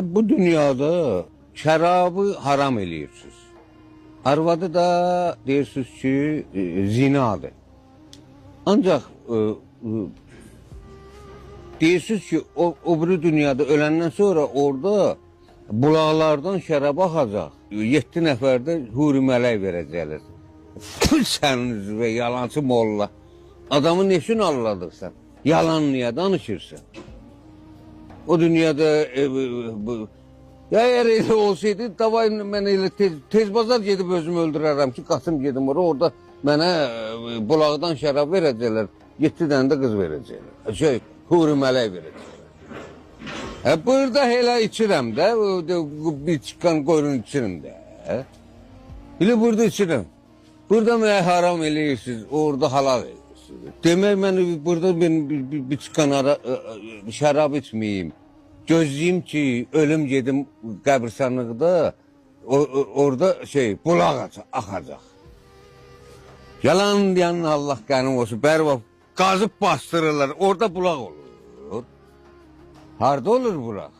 Bu dünyada şərabı haram eləyirsiniz. Arvadı da deyirsiniz ki, zinadır. Ancaq deyirsiniz ki, o biri dünyada öləndən sonra orada bulaqlardan şərab axacaq. 7 nəfərdə huri mələk verəcəklər. Sənin üzvə yalancı molla. Adamı ne üçün alladırsan? Yalan niye danışırsan? O dünyada ya eğer öyle olsaydı davay mən elə tez bazar gedib özümü öldürərəm ki, qaçım gedim orada mənə bulaqdan şərab verəcəklər. 7 dənə də qız verəcəklər. Huri mələk verəcəklər. Burada elə içirəm də, bir çıkan qoyun içirim də. Bile burada içirəm. Burada mənə haram eləyirsiniz, orada halal eləyirsiniz. Demək mən burada bir çıkan şərab içməyeyim. Gözləyim ki, ölüm gedim qəbirstanlıqda, orada bulaq axacaq. Yalan deyən Allah qənim olsun, bəri qazıb bastırırlar, orada bulaq olur. Harda olur bulaq?